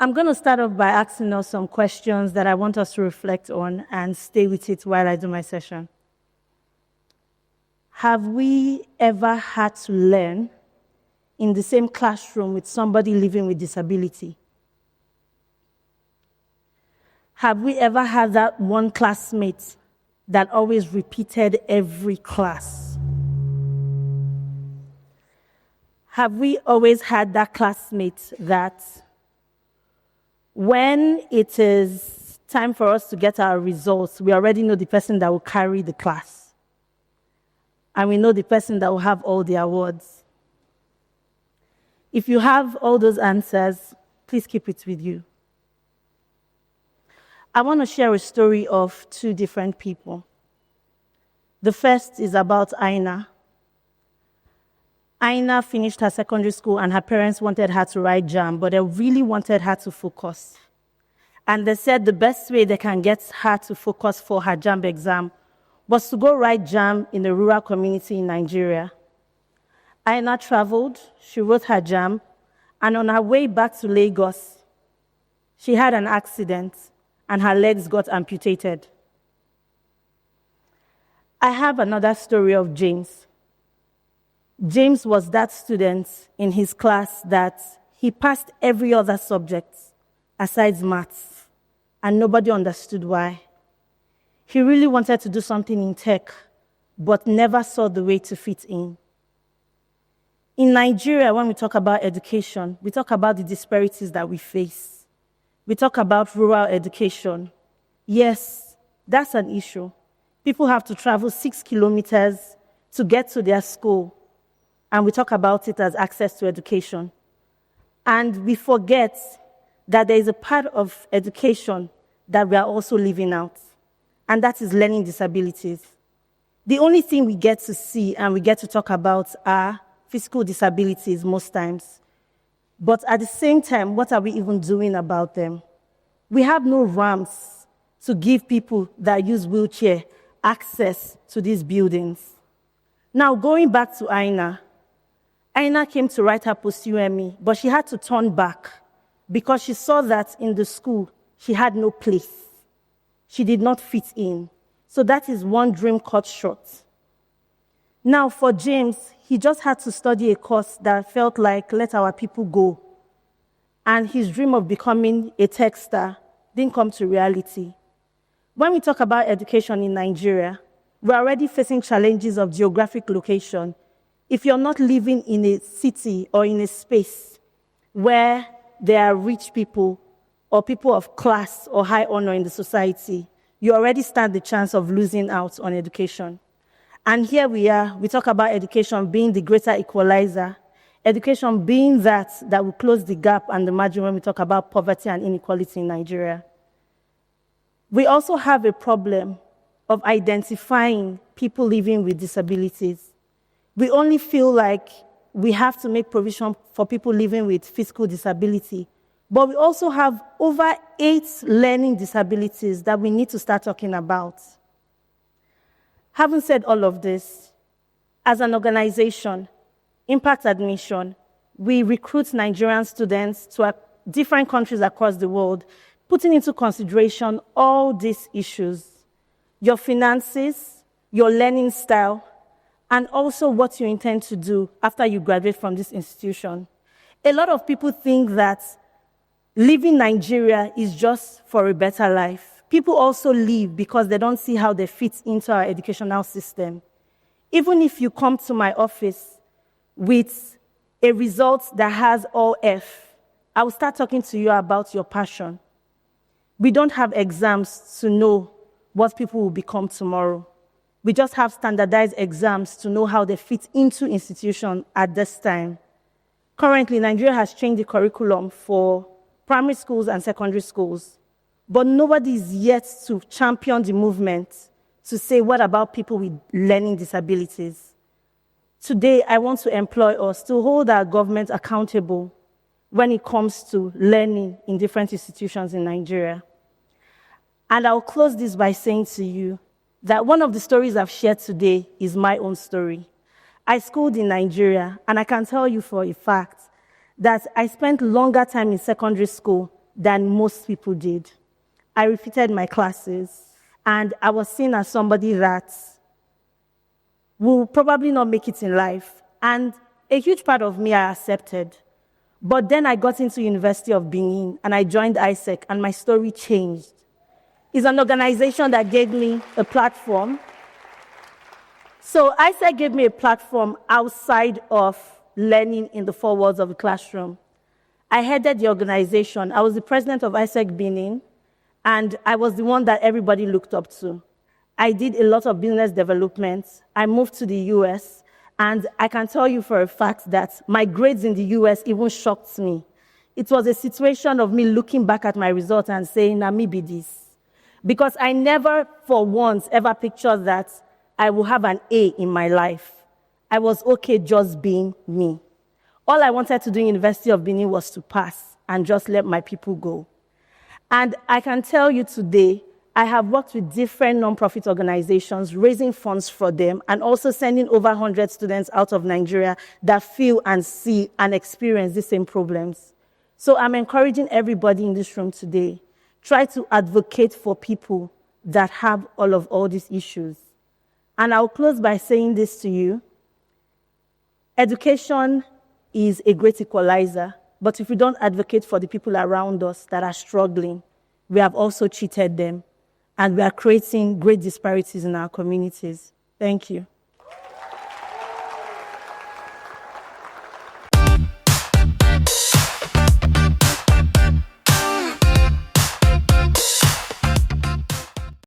I'm going to start off by asking us some questions that I want us to reflect on and stay with it while I do my session. Have we ever had to learn in the same classroom with somebody living with disability? Have we ever had that one classmate that always repeated every class? Have we always had that classmate that when it is time for us to get our results, we already know the person that will carry the class, and we know the person that will have all the awards? If you have all those answers, please keep it with you. I want to share a story of two different people. The first is about Aina. Aina finished her secondary school and her parents wanted her to write JAMB, but they really wanted her to focus. And they said the best way they can get her to focus for her JAMB exam was to go write JAMB in a rural community in Nigeria. Aina traveled, she wrote her JAMB, and on her way back to Lagos, she had an accident and her legs got amputated. I have another story of James. James was that student in his class that he passed every other subject aside maths, and nobody understood why. He really wanted to do something in tech, but never saw the way to fit in. In Nigeria, when we talk about education, we talk about the disparities that we face. We talk about rural education. Yes, that's an issue. People have to travel 6 kilometers to get to their school, and we talk about it as access to education. And we forget that there is a part of education that we are also leaving out, and that is learning disabilities. The only thing we get to see and we get to talk about are physical disabilities most times. But at the same time, what are we even doing about them? We have no ramps to give people that use wheelchair access to these buildings. Now, going back to Aina came to write her post-UME, but she had to turn back because she saw that in the school, she had no place. She did not fit in. So that is one dream cut short. Now, for James, he just had to study a course that felt like, let our people go. And his dream of becoming a tech star didn't come to reality. When we talk about education in Nigeria, we're already facing challenges of geographic location. If you're not living in a city or in a space where there are rich people or people of class or high honor in the society, you already stand the chance of losing out on education. And here we are, we talk about education being the greater equalizer, education being that will close the gap and the margin when we talk about poverty and inequality in Nigeria. We also have a problem of identifying people living with disabilities. We only feel like we have to make provision for people living with physical disability, but we also have over 8 learning disabilities that we need to start talking about. Having said all of this, as an organization, Impact Admission, we recruit Nigerian students to different countries across the world, putting into consideration all these issues: your finances, your learning style, and also what you intend to do after you graduate from this institution. A lot of people think that leaving Nigeria is just for a better life. People also leave because they don't see how they fit into our educational system. Even if you come to my office with a result that has all F, I will start talking to you about your passion. We don't have exams to know what people will become tomorrow. We just have standardized exams to know how they fit into institutions at this time. Currently, Nigeria has changed the curriculum for primary schools and secondary schools, but nobody is yet to champion the movement to say, what about people with learning disabilities? Today, I want to employ us to hold our government accountable when it comes to learning in different institutions in Nigeria. And I'll close this by saying to you that one of the stories I've shared today is my own story. I schooled in Nigeria, and I can tell you for a fact that I spent longer time in secondary school than most people did. I repeated my classes, and I was seen as somebody that will probably not make it in life. And a huge part of me I accepted. But then I got into University of Benin, and I joined ISEC, and my story changed. It's an organization that gave me a platform. So ISEC gave me a platform outside of learning in the four walls of the classroom. I headed the organization. I was the president of ISEC Benin, and I was the one that everybody looked up to. I did a lot of business development. I moved to the US, and I can tell you for a fact that my grades in the US even shocked me. It was a situation of me looking back at my results and saying, "Nah, me be this." Because I never, for once, ever pictured that I will have an A in my life. I was okay just being me. All I wanted to do in University of Benin was to pass and just let my people go. And I can tell you today, I have worked with different nonprofit organizations, raising funds for them, and also sending over 100 students out of Nigeria that feel and see and experience the same problems. So I'm encouraging everybody in this room today, try to advocate for people that have all these issues. And I'll close by saying this to you. Education is a great equalizer, but if we don't advocate for the people around us that are struggling, we have also cheated them, and we are creating great disparities in our communities. Thank you.